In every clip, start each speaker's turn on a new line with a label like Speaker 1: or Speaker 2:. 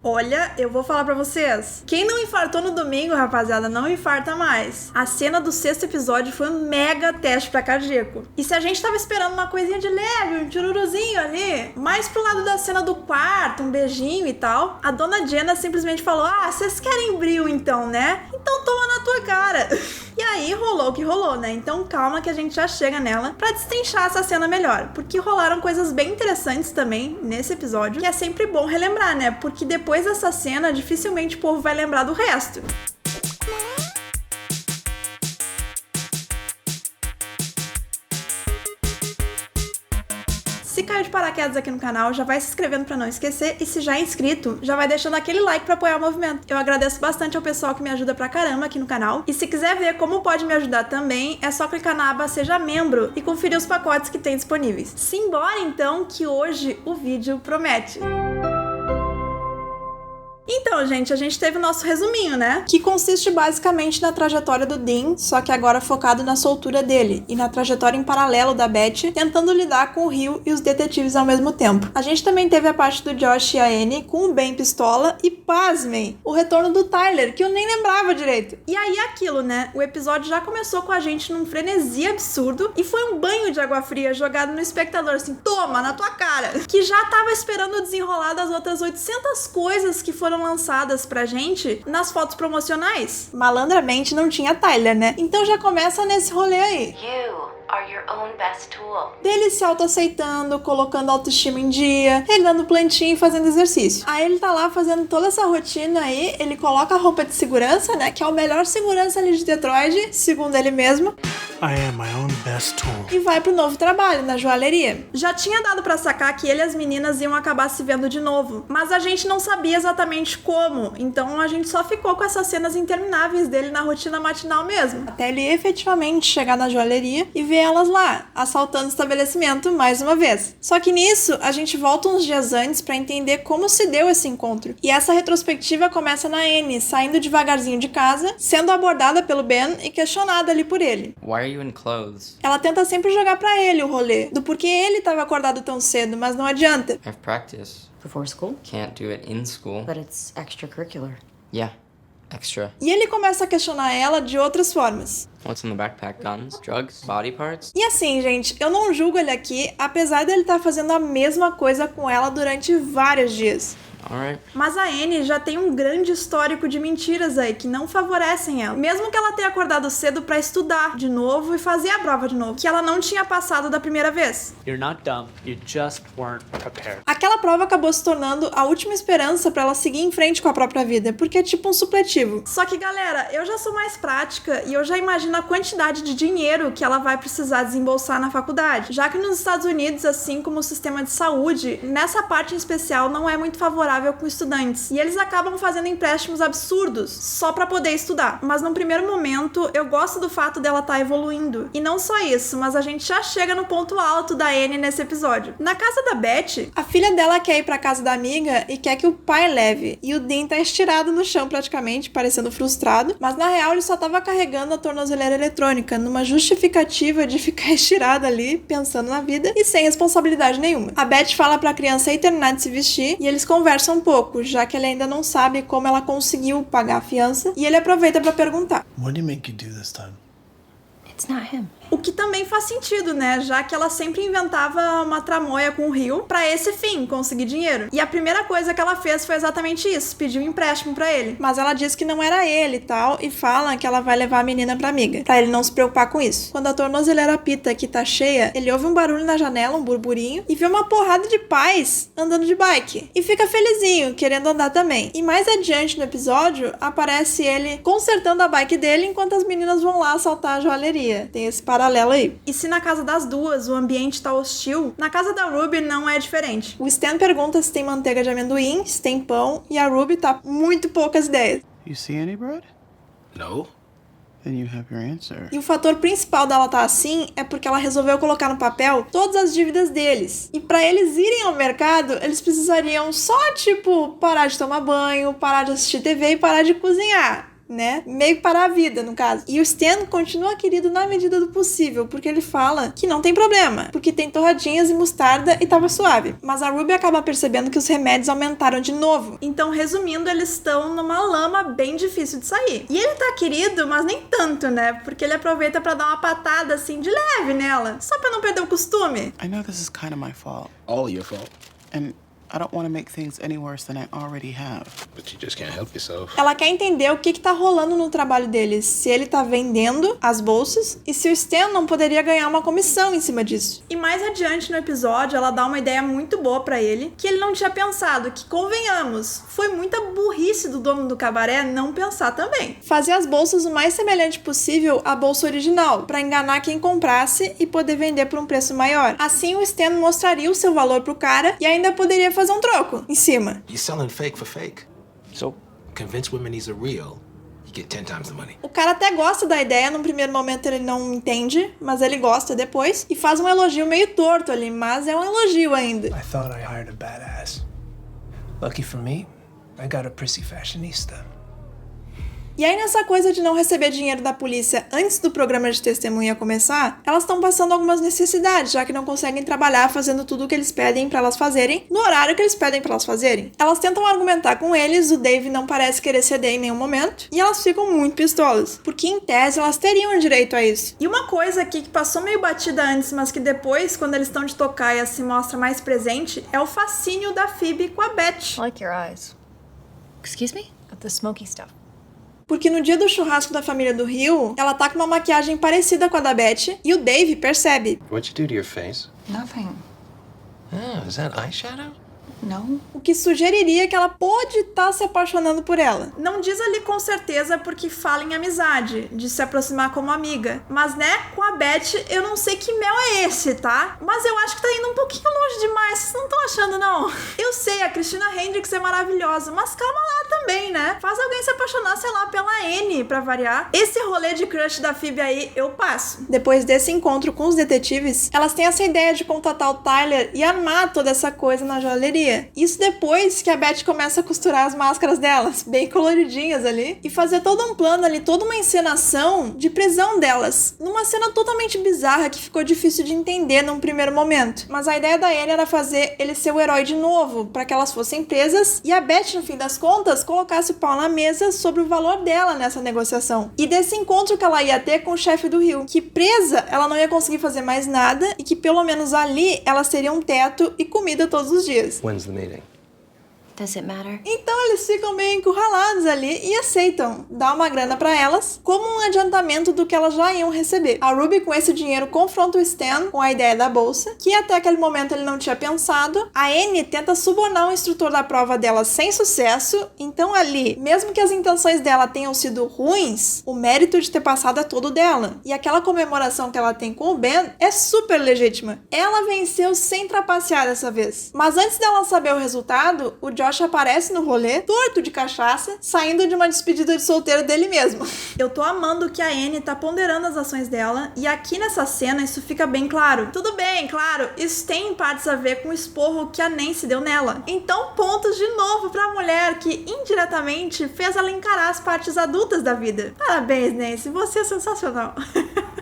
Speaker 1: Olha, eu vou falar pra vocês. Quem não infartou no domingo, rapaziada, não infarta mais. A cena do 6º episódio foi um mega teste pra cardíaco. E se a gente tava esperando uma coisinha de leve, um chururuzinho ali, mais pro lado da cena do quarto, um beijinho e tal, a dona Jenna simplesmente falou: vocês querem brilho então, né? Então toma na tua cara. E aí rolou o que rolou, né? Então calma que a gente já chega nela pra destrinchar essa cena melhor. Porque rolaram coisas bem interessantes também nesse episódio, que é sempre bom relembrar, né? Porque depois dessa cena, dificilmente o povo vai lembrar do resto. Se caiu de paraquedas aqui no canal, já vai se inscrevendo pra não esquecer, e se já é inscrito, já vai deixando aquele like pra apoiar o movimento. Eu agradeço bastante ao pessoal que me ajuda pra caramba aqui no canal, e se quiser ver como pode me ajudar também, é só clicar na aba Seja Membro e conferir os pacotes que tem disponíveis. Simbora então, que hoje o vídeo promete! Então, gente, a gente teve o nosso resuminho, né? Que consiste basicamente na trajetória do Dean, só que agora focado na soltura dele, e na trajetória em paralelo da Beth, tentando lidar com o Rio e os detetives ao mesmo tempo. A gente também teve a parte do Josh e a Annie com o Ben pistola, e pasmem, o retorno do Tyler, que eu nem lembrava direito. E aí aquilo, né? O episódio já começou com a gente num frenesi absurdo, e foi um banho de água fria jogado no espectador, assim, toma, na tua cara! Que já tava esperando o desenrolar das outras 800 coisas que foram lançadas pra gente nas fotos promocionais. Malandramente não tinha Tyler, né? Então já começa nesse rolê aí.
Speaker 2: You are your own best tool.
Speaker 1: Dele se autoaceitando, colocando a autoestima em dia, regando plantinha e fazendo exercício. Aí ele tá lá fazendo toda essa rotina aí, ele coloca a roupa de segurança, né? Que é o melhor segurança ali de Detroit, segundo ele mesmo.
Speaker 3: I am my own best tool.
Speaker 1: E vai pro novo trabalho, na joalheria. Já tinha dado pra sacar que ele e as meninas iam acabar se vendo de novo, mas a gente não sabia exatamente como, então a gente só ficou com essas cenas intermináveis dele na rotina matinal mesmo, até ele efetivamente chegar na joalheria e ver elas lá, assaltando o estabelecimento mais uma vez. Só que nisso, a gente volta uns dias antes pra entender como se deu esse encontro. E essa retrospectiva começa na Annie, saindo devagarzinho de casa, sendo abordada pelo Ben e questionada ali por ele.
Speaker 4: Why are you in clothes?
Speaker 1: Ela tenta sempre jogar pra ele o rolê, do porquê ele tava acordado tão cedo, mas não adianta.
Speaker 4: I have practice.
Speaker 2: Before school?
Speaker 4: Can't do it in school.
Speaker 2: But it's extracurricular.
Speaker 4: Yeah, extra.
Speaker 1: E ele começa a questionar ela de outras formas.
Speaker 4: What's in the backpack? Guns? Drugs? Body parts?
Speaker 1: E assim, gente, eu não julgo ele aqui, apesar dele estar fazendo a mesma coisa com ela durante vários dias.
Speaker 4: Alright.
Speaker 1: Mas a Annie já tem um grande histórico de mentiras aí, que não favorecem ela. Mesmo que ela tenha acordado cedo pra estudar de novo e fazer a prova de novo, que ela não tinha passado da primeira vez.
Speaker 3: You're not dumb, you just weren't prepared.
Speaker 1: Aquela prova acabou se tornando a última esperança pra ela seguir em frente com a própria vida, porque é tipo um supletivo. Só que, galera, eu já sou mais prática e eu já imagino a quantidade de dinheiro que ela vai precisar desembolsar na faculdade, já que nos Estados Unidos, assim como o sistema de saúde, nessa parte em especial não é muito favorável com estudantes, e eles acabam fazendo empréstimos absurdos só pra poder estudar. Mas num primeiro momento, eu gosto do fato dela estar evoluindo. E não só isso, mas a gente já chega no ponto alto da Annie nesse episódio. Na casa da Beth, a filha dela quer ir pra casa da amiga e quer que o pai leve, e o Dean tá estirado no chão praticamente, parecendo frustrado, mas na real ele só tava carregando a tornozeleira eletrônica, numa justificativa de ficar estirado ali, pensando na vida, e sem responsabilidade nenhuma. A Beth fala pra criança ir terminar de se vestir, e eles conversam um pouco, já que ele ainda não sabe como ela conseguiu pagar a fiança, e ele aproveita pra perguntar.
Speaker 3: What did he make you do this time?
Speaker 2: It's not him.
Speaker 1: O que também faz sentido, né? Já que ela sempre inventava uma tramóia com o Rio pra esse fim, conseguir dinheiro. E a primeira coisa que ela fez foi exatamente isso, pedir um empréstimo pra ele. Mas ela diz que não era ele e tal, e fala que ela vai levar a menina pra amiga, pra ele não se preocupar com isso. Quando a tornozeleira apita que tá cheia, ele ouve um barulho na janela, um burburinho, e vê uma porrada de pais andando de bike. E fica felizinho, querendo andar também. E mais adiante no episódio, aparece ele consertando a bike dele enquanto as meninas vão lá assaltar a joalheria. Tem esse paralelo aí. E se na casa das duas o ambiente tá hostil, na casa da Ruby não é diferente. O Stan pergunta se tem manteiga de amendoim, se tem pão, e a Ruby tá muito poucas ideias.
Speaker 3: You see any bread?
Speaker 5: No?
Speaker 3: Then you have your answer.
Speaker 1: E o fator principal dela tá assim é porque ela resolveu colocar no papel todas as dívidas deles. E pra eles irem ao mercado, eles precisariam só, tipo, parar de tomar banho, parar de assistir TV e parar de cozinhar. né? Meio para a vida, no caso. E o Stan continua querido na medida do possível, porque ele fala que não tem problema, porque tem torradinhas e mostarda e tava suave. Mas a Ruby acaba percebendo que os remédios aumentaram de novo. Então, resumindo, eles estão numa lama bem difícil de sair. E ele tá querido, mas nem tanto, né? Porque ele aproveita pra dar uma patada assim de leve nela, só pra não perder o costume.
Speaker 3: I know this is kind of my fault,
Speaker 5: All your fault.
Speaker 3: and I don't want to make things any worse than I already have.
Speaker 5: But you just can't help yourself.
Speaker 1: Ela quer entender o que tá rolando no trabalho deles, se ele tá vendendo as bolsas e se o Stan não poderia ganhar uma comissão em cima disso. E mais adiante no episódio, ela dá uma ideia muito boa pra ele, que ele não tinha pensado, que convenhamos, foi muita burrice do dono do cabaré não pensar também. Fazer as bolsas o mais semelhante possível à bolsa original, pra enganar quem comprasse e poder vender por um preço maior. Assim o Stan mostraria o seu valor pro cara e ainda poderia fazer um troco em cima.
Speaker 5: You're selling fake for fake.
Speaker 3: So,
Speaker 5: Convince women these are real, you get 10 times the money.
Speaker 1: O cara até gosta da ideia, num primeiro momento ele não entende, mas ele gosta depois, e faz um elogio meio torto ali, mas é um elogio ainda.
Speaker 6: I thought I hired a badass. Lucky for me, I got a prissy fashionista.
Speaker 1: E aí nessa coisa de não receber dinheiro da polícia antes do programa de testemunha começar, elas estão passando algumas necessidades, já que não conseguem trabalhar fazendo tudo o que eles pedem pra elas fazerem, no horário que eles pedem pra elas fazerem. Elas tentam argumentar com eles, o Dave não parece querer ceder em nenhum momento, e elas ficam muito pistolas, porque em tese elas teriam direito a isso. E uma coisa aqui que passou meio batida antes, mas que depois, quando eles estão de tocaia, se mostra mais presente, é o fascínio da Phoebe com a Beth.
Speaker 7: I like your eyes.
Speaker 2: Excuse me?
Speaker 7: At the smoky stuff.
Speaker 1: Porque no dia do churrasco da família do Rio, ela tá com uma maquiagem parecida com a da Beth, e o Dave percebe.
Speaker 5: What'd you do to your face?
Speaker 7: Nothing.
Speaker 5: Oh, is that eyeshadow?
Speaker 7: No.
Speaker 1: O que sugeriria que ela pode estar se apaixonando por ela. Não diz ali com certeza porque fala em amizade, de se aproximar como amiga. Mas né, com a Beth, eu não sei que mel é esse, tá? Mas eu acho que tá indo um pouquinho longe demais, vocês não estão achando, não? Eu sei, a Christina Hendricks é maravilhosa, mas calma lá também, né? Faz alguém se apaixonar, sei lá, pela Anne, pra variar. Esse rolê de crush da Phoebe aí, eu passo. Depois desse encontro com os detetives, elas têm essa ideia de contatar o Tyler e armar toda essa coisa na joalheria. Isso depois que a Beth começa a costurar as máscaras delas, bem coloridinhas ali, e fazer todo um plano ali, toda uma encenação de prisão delas, numa cena totalmente bizarra que ficou difícil de entender num primeiro momento. Mas a ideia da Anne era fazer ele ser o herói de novo, para que elas fossem presas, e a Beth, no fim das contas, colocasse o pau na mesa sobre o valor dela nessa negociação. E desse encontro que ela ia ter com o chefe do Rio, que presa ela não ia conseguir fazer mais nada, e que pelo menos ali elas teriam um teto e comida todos os dias.
Speaker 5: When's the meeting?
Speaker 2: Does it matter?
Speaker 1: Então eles ficam meio encurralados ali e aceitam dar uma grana pra elas como um adiantamento do que elas já iam receber. A Ruby com esse dinheiro confronta o Stan com a ideia da bolsa, que até aquele momento ele não tinha pensado. A Anne tenta subornar o instrutor da prova dela sem sucesso, então ali, mesmo que as intenções dela tenham sido ruins, o mérito de ter passado é todo dela. E aquela comemoração que ela tem com o Ben é super legítima. Ela venceu sem trapacear dessa vez. Mas antes dela saber o resultado, o Josh aparece no rolê, torto de cachaça, saindo de uma despedida de solteiro dele mesmo. Eu tô amando que a Anne tá ponderando as ações dela, e aqui nessa cena isso fica bem claro. Tudo bem, claro, isso tem em partes a ver com o esporro que a Nancy deu nela. Então, pontos de novo pra mulher que, indiretamente, fez ela encarar as partes adultas da vida. Parabéns, Nancy, você é sensacional.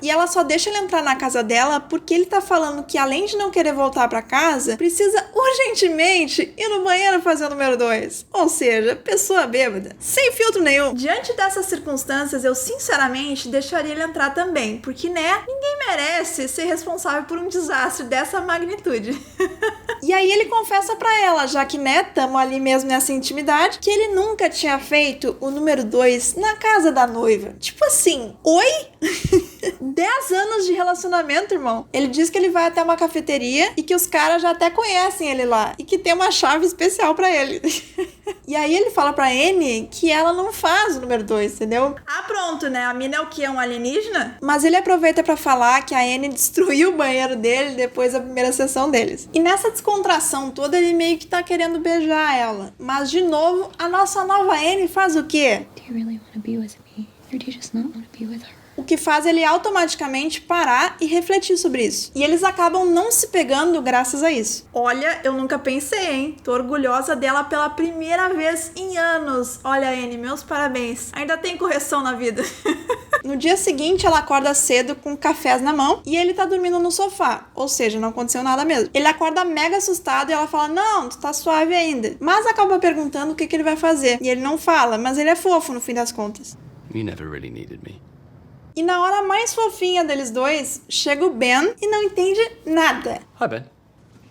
Speaker 1: E ela só deixa ele entrar na casa dela porque ele tá falando que, além de não querer voltar pra casa, precisa urgentemente ir no banheiro fazer o número 2. Ou seja, pessoa bêbada, sem filtro nenhum. Diante dessas circunstâncias, eu sinceramente deixaria ele entrar também, porque, né, ninguém merece ser responsável por um desastre dessa magnitude. E aí ele confessa pra ela, já que, né, tamo ali mesmo nessa intimidade, que ele nunca tinha feito o número 2 na casa da noiva. Tipo assim, oi? 10 anos de relacionamento, irmão. Ele diz que ele vai até uma cafeteria e que os caras já até conhecem ele lá e que tem uma chave especial pra ele. E aí ele fala pra Anne que ela não faz o número 2, entendeu? Ah, pronto, né? A mina é o quê? Um alienígena? Mas ele aproveita pra falar que a Anne destruiu o banheiro dele depois da primeira sessão deles. E nessa descontração toda, ele meio que tá querendo beijar ela. Mas, de novo, a nossa nova Anne faz o quê?
Speaker 2: Do you really want to be with me? Or do you just not want to be with her?
Speaker 1: O o que faz ele automaticamente parar e refletir sobre isso. E eles acabam não se pegando graças a isso. Olha, eu nunca pensei, hein? Tô orgulhosa dela pela primeira vez em anos. Olha, Anne, meus parabéns. Ainda tem correção na vida. No dia seguinte, ela acorda cedo com cafés na mão e ele tá dormindo no sofá. Ou seja, não aconteceu nada mesmo. Ele acorda mega assustado e ela fala, não, tu tá suave ainda. Mas acaba perguntando o que ele vai fazer. E ele não fala, mas ele é fofo no fim das contas.
Speaker 8: You never really needed me.
Speaker 1: E na hora mais fofinha deles dois, chega o Ben e não entende nada.
Speaker 8: Hi, Ben.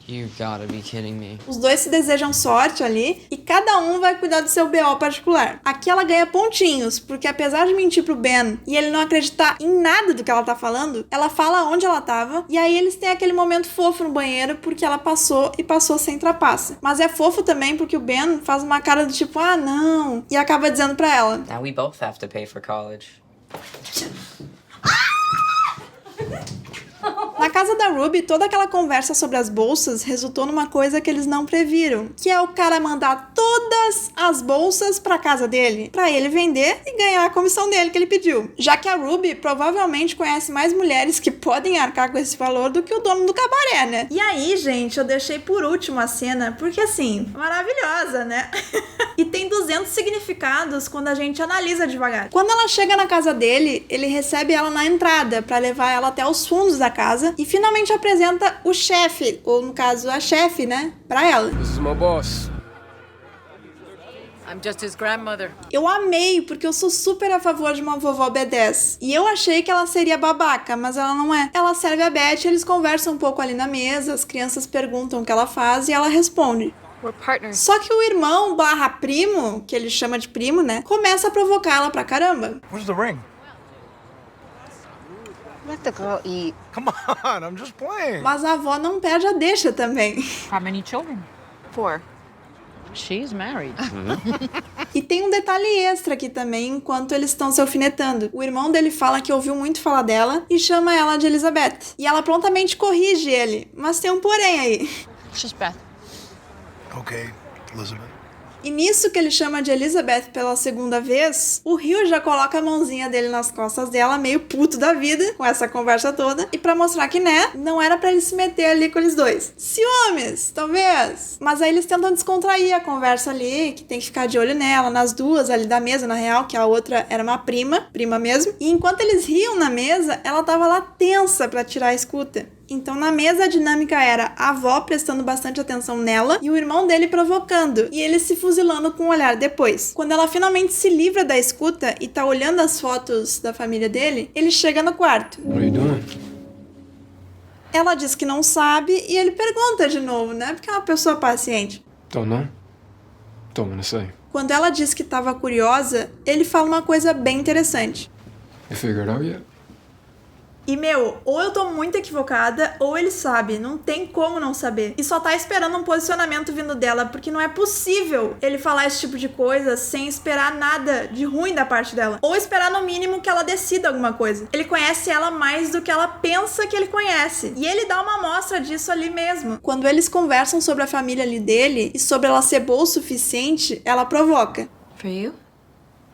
Speaker 4: You gotta be kidding me.
Speaker 1: Os dois se desejam sorte ali e cada um vai cuidar do seu BO particular. Aqui ela ganha pontinhos, porque apesar de mentir pro Ben e ele não acreditar em nada do que ela tá falando, ela fala onde ela tava e aí eles têm aquele momento fofo no banheiro porque ela passou e passou sem trapaça. Mas é fofo também porque o Ben faz uma cara do tipo, ah não, e acaba dizendo pra ela.
Speaker 4: Now we both have to pay for college.
Speaker 1: Na casa da Ruby, toda aquela conversa sobre as bolsas resultou numa coisa que eles não previram, que é o cara mandar todas as bolsas pra casa dele, pra ele vender e ganhar a comissão dele que ele pediu. Já que a Ruby provavelmente conhece mais mulheres que podem arcar com esse valor do que o dono do cabaré, né? E aí, gente, eu deixei por último a cena, porque assim, maravilhosa, né? E tem 200 significados quando a gente analisa devagar. Quando ela chega na casa dele, ele recebe ela na entrada pra levar ela até os fundos da casa e finalmente apresenta o chefe, ou no caso a chefe, né, pra ela.
Speaker 6: This is my boss.
Speaker 9: I'm just his grandmother.
Speaker 1: Eu amei, porque eu sou super a favor de uma vovó B10. E eu achei que ela seria babaca, mas ela não é. Ela serve a Beth, eles conversam um pouco ali na mesa, as crianças perguntam o que ela faz e ela responde.
Speaker 7: We're partners.
Speaker 1: Só que o irmão barra primo, que ele chama de primo, né, começa a provocar ela pra caramba.
Speaker 10: Where's the ring?
Speaker 7: Let the girl eat.
Speaker 10: Come on, I'm just playing.
Speaker 1: Mas a avó não perde a deixa também.
Speaker 9: How many children?
Speaker 7: 4.
Speaker 9: She's married.
Speaker 1: E tem um detalhe extra aqui também, enquanto eles estão se alfinetando. O irmão dele fala que ouviu muito falar dela e chama ela de Elizabeth. E ela prontamente corrige ele, mas tem um porém aí.
Speaker 9: She's Beth.
Speaker 10: Okay, Elizabeth.
Speaker 1: E nisso que ele chama de Elizabeth pela segunda vez, o Hugh já coloca a mãozinha dele nas costas dela, meio puto da vida, com essa conversa toda, e pra mostrar que, né, não era pra ele se meter ali com eles dois. Ciúmes, talvez. Mas aí eles tentam descontrair a conversa ali, que tem que ficar de olho nela, nas duas ali da mesa, na real, que a outra era uma prima mesmo. E enquanto eles riam na mesa, ela tava lá tensa pra tirar a escuta. Então na mesa a dinâmica era a avó prestando bastante atenção nela e o irmão dele provocando, e ele se fuzilando com o olhar depois. Quando ela finalmente se livra da escuta e tá olhando as fotos da família dele, ele chega no quarto.
Speaker 6: What are you doing?
Speaker 1: Ela diz que não sabe e ele pergunta de novo, né? Porque é uma pessoa paciente.
Speaker 6: Don't know. Don't wanna say.
Speaker 1: Quando ela diz que tava curiosa, ele fala uma coisa bem interessante.
Speaker 6: You figured out yet?
Speaker 1: E, meu, ou eu tô muito equivocada, ou ele sabe. Não tem como não saber. E só tá esperando um posicionamento vindo dela, porque não é possível ele falar esse tipo de coisa sem esperar nada de ruim da parte dela. Ou esperar, no mínimo, que ela decida alguma coisa. Ele conhece ela mais do que ela pensa que ele conhece. E ele dá uma amostra disso ali mesmo. Quando eles conversam sobre a família ali dele, e sobre ela ser boa o suficiente, ela provoca.
Speaker 2: For you?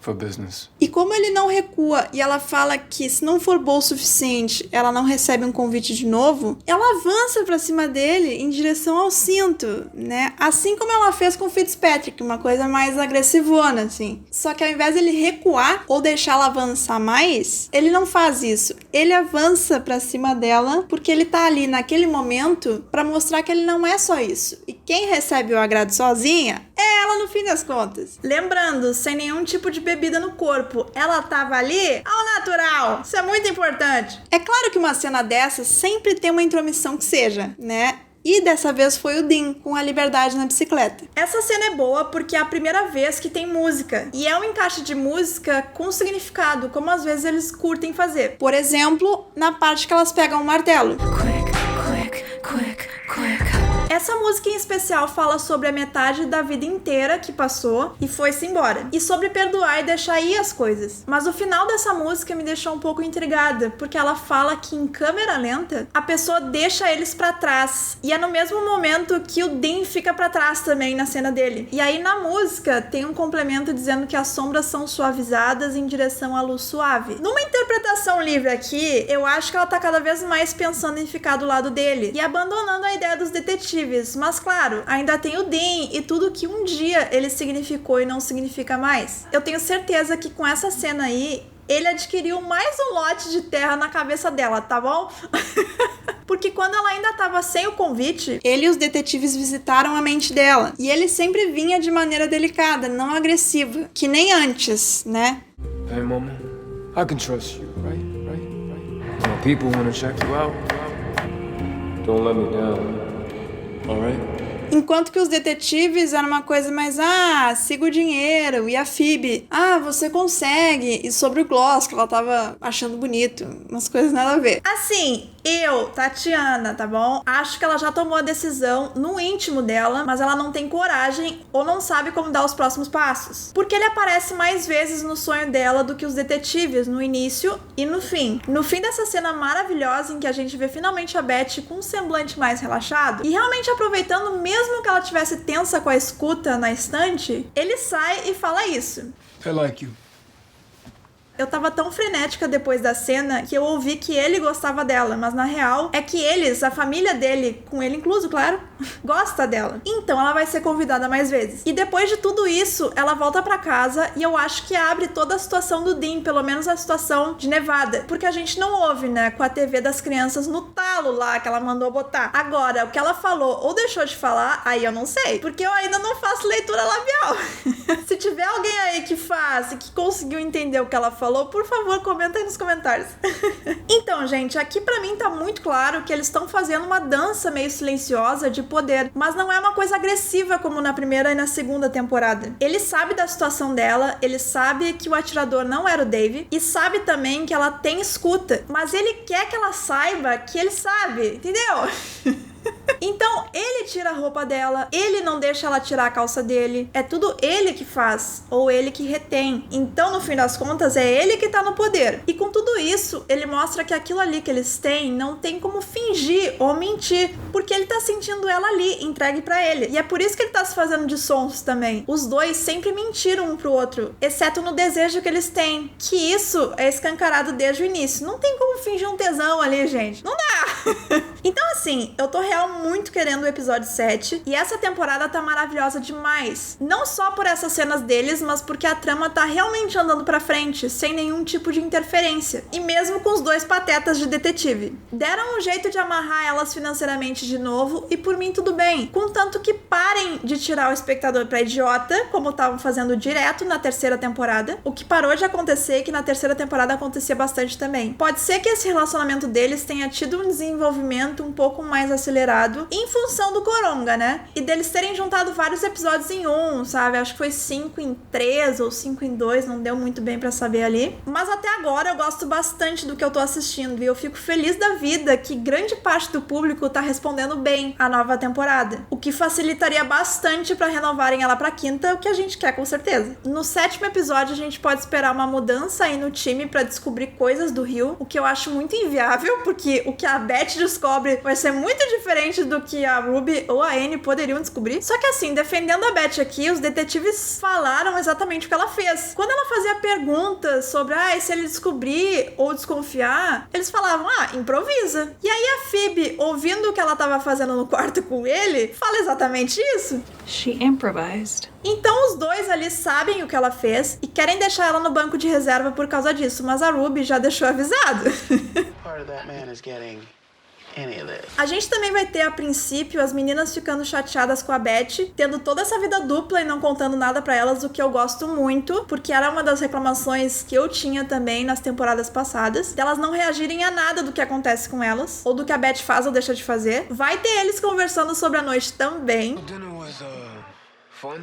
Speaker 6: For business.
Speaker 1: E como ele não recua e ela fala que se não for bom o suficiente, ela não recebe um convite de novo, ela avança pra cima dele em direção ao cinto, né? Assim como ela fez com o Fitzpatrick, uma coisa mais agressivona, assim. Só que ao invés de ele recuar ou deixar ela avançar mais, ele não faz isso. Ele avança pra cima dela porque ele tá ali naquele momento pra mostrar que ele não é só isso. E quem recebe o agrado sozinha é ela no fim das contas. Lembrando, sem nenhum tipo de bebida no corpo, ela tava ali ao natural. Isso é muito importante. É claro que uma cena dessa sempre tem uma intromissão que seja, né? E dessa vez foi o Dean, com a liberdade na bicicleta. Essa cena é boa porque é a primeira vez que tem música. E é um encaixe de música com significado, como às vezes eles curtem fazer. Por exemplo, na parte que elas pegam um martelo.
Speaker 2: Quick, quick, quick, quick.
Speaker 1: Essa música em especial fala sobre a metade da vida inteira que passou e foi-se embora. E sobre perdoar e deixar ir as coisas. Mas o final dessa música me deixou um pouco intrigada, porque ela fala que em câmera lenta, a pessoa deixa eles pra trás. E é no mesmo momento que o Dean fica pra trás também na cena dele. E aí na música tem um complemento dizendo que as sombras são suavizadas em direção à luz suave. Numa interpretação livre aqui, eu acho que ela tá cada vez mais pensando em ficar do lado dele e abandonando a ideia dos detetives. Mas claro, ainda tem o Dean e tudo que um dia ele significou e não significa mais. Eu tenho certeza que com essa cena aí, ele adquiriu mais um lote de terra na cabeça dela, tá bom? Porque quando ela ainda tava sem o convite, ele e os detetives visitaram a mente dela. E ele sempre vinha de maneira delicada, não agressiva. Que nem antes, né?
Speaker 8: Hey, mama, I can trust you, right? When people wanna check you out, don't let me down, alright?
Speaker 1: Enquanto que os detetives eram uma coisa mais, siga o dinheiro. E a Phoebe, você consegue. E sobre o gloss, que ela tava achando bonito. Umas coisas nada a ver. Assim, eu, Tatiana, tá bom? Acho que ela já tomou a decisão no íntimo dela, mas ela não tem coragem ou não sabe como dar os próximos passos. Porque ele aparece mais vezes no sonho dela do que os detetives, no início e no fim. No fim dessa cena maravilhosa em que a gente vê finalmente a Beth com um semblante mais relaxado e realmente aproveitando mesmo que ela tivesse tensa com a escuta na estante, ele sai e fala isso.
Speaker 8: I like you.
Speaker 1: Eu tava tão frenética depois da cena que eu ouvi que ele gostava dela, mas na real é que eles, a família dele, com ele incluso, claro, gosta dela. Então ela vai ser convidada mais vezes. E depois de tudo isso, ela volta pra casa e eu acho que abre toda a situação do Dean, pelo menos a situação de Nevada, porque a gente não ouve, né, com a TV das crianças no talo lá que ela mandou botar. Agora, o que ela falou ou deixou de falar, aí eu não sei, porque eu ainda não faço leitura labial. Se tiver alguém aí que faz e que conseguiu entender o que ela falou, por favor, comenta aí nos comentários. Então, gente, aqui pra mim tá muito claro que eles estão fazendo uma dança meio silenciosa de poder, mas não é uma coisa agressiva como na primeira e na segunda temporada. Ele sabe da situação dela, ele sabe que o atirador não era o Dave e sabe também que ela tem escuta, mas ele quer que ela saiba que ele sabe, entendeu? Então ele tira a roupa dela, ele não deixa ela tirar a calça dele, é tudo ele que faz, ou ele que retém. Então no fim das contas é ele que tá no poder. E com tudo isso, ele mostra que aquilo ali que eles têm não tem como fingir ou mentir, porque ele tá sentindo ela ali, entregue pra ele. E é por isso que ele tá se fazendo de sonsos também. Os dois sempre mentiram um pro outro, exceto no desejo que eles têm, que isso é escancarado desde o início. Não tem como fingir um tesão ali, gente. Não dá! Então assim, eu tô real muito querendo o episódio 7 e essa temporada tá maravilhosa demais. Não só por essas cenas deles, mas porque a trama tá realmente andando pra frente, sem nenhum tipo de interferência. E mesmo com os dois patetas de detetive. Deram um jeito de amarrar elas financeiramente de novo e por mim tudo bem. Contanto que parem de tirar o espectador pra idiota, como estavam fazendo direto na terceira temporada. O que parou de acontecer e que na terceira temporada acontecia bastante também. Pode ser que esse relacionamento deles tenha tido um desenvolvimento um pouco mais acelerado em função do Coronga, né? E deles terem juntado vários episódios em um, sabe? Acho que foi 5 em 3 ou 5 em 2, não deu muito bem pra saber ali. Mas até agora eu gosto bastante do que eu tô assistindo e eu fico feliz da vida que grande parte do público tá respondendo bem à nova temporada. O que facilitaria bastante pra renovarem ela pra quinta, o que a gente quer com certeza. No 7º episódio a gente pode esperar uma mudança aí no time pra descobrir coisas do Rio, o que eu acho muito inviável, porque o que a Beth descobre vai ser muito diferente do que a Ruby ou a Anne poderiam descobrir. Só que assim, defendendo a Beth aqui, os detetives falaram exatamente o que ela fez. Quando ela fazia perguntas sobre se ele descobrir ou desconfiar, eles falavam, improvisa. E aí a Phoebe, ouvindo o que ela tava fazendo no quarto com ele, fala exatamente isso.
Speaker 11: She improvised.
Speaker 1: Então os dois ali sabem o que ela fez e querem deixar ela no banco de reserva por causa disso, mas a Ruby já deixou avisado.
Speaker 3: Part of that man is getting any of this.
Speaker 1: A gente também vai ter, a princípio, as meninas ficando chateadas com a Beth, tendo toda essa vida dupla e não contando nada pra elas, o que eu gosto muito, porque era uma das reclamações que eu tinha também nas temporadas passadas, delas não reagirem a nada do que acontece com elas, ou do que a Beth faz ou deixa de fazer. Vai ter eles conversando sobre a noite também.
Speaker 8: Dinner was, fun.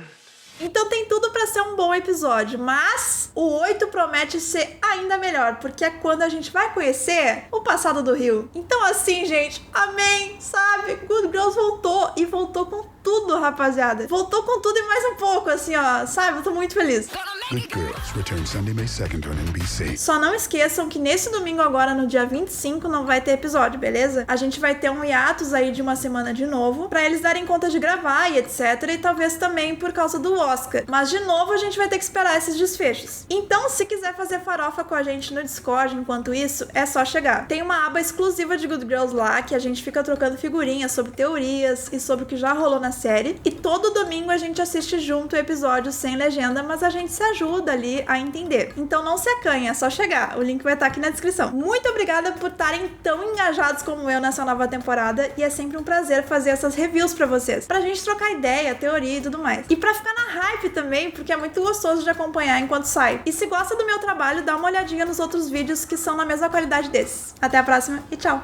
Speaker 1: Então tem tudo pra ser um bom episódio, mas O 8 promete ser ainda melhor, porque é quando a gente vai conhecer o passado do Rio. Então assim, gente, amém, sabe? Good Girls voltou e voltou com tudo, rapaziada. Voltou com tudo e mais um pouco, assim, ó, sabe? Eu tô muito feliz.
Speaker 10: Good Girls returns Sunday, May 2nd on NBC.
Speaker 1: Só não esqueçam que nesse domingo agora, no dia 25, não vai ter episódio, beleza? A gente vai ter um hiatus aí de uma semana de novo, pra eles darem conta de gravar e etc, e talvez também por causa do Oscar. Mas de novo a gente vai ter que esperar esses desfechos. Então, se quiser fazer farofa com a gente no Discord enquanto isso, é só chegar. Tem uma aba exclusiva de Good Girls lá, que a gente fica trocando figurinhas sobre teorias e sobre o que já rolou na série. E todo domingo a gente assiste junto o episódio sem legenda, mas a gente se ajuda ali a entender. Então não se acanhe, é só chegar. O link vai estar aqui na descrição. Muito obrigada por estarem tão engajados como eu nessa nova temporada, e é sempre um prazer fazer essas reviews pra vocês, pra gente trocar ideia, teoria e tudo mais. E pra ficar na hype também, porque é muito gostoso de acompanhar enquanto sai. E se gosta do meu trabalho, dá uma olhadinha nos outros vídeos que são na mesma qualidade desses. Até a próxima e tchau!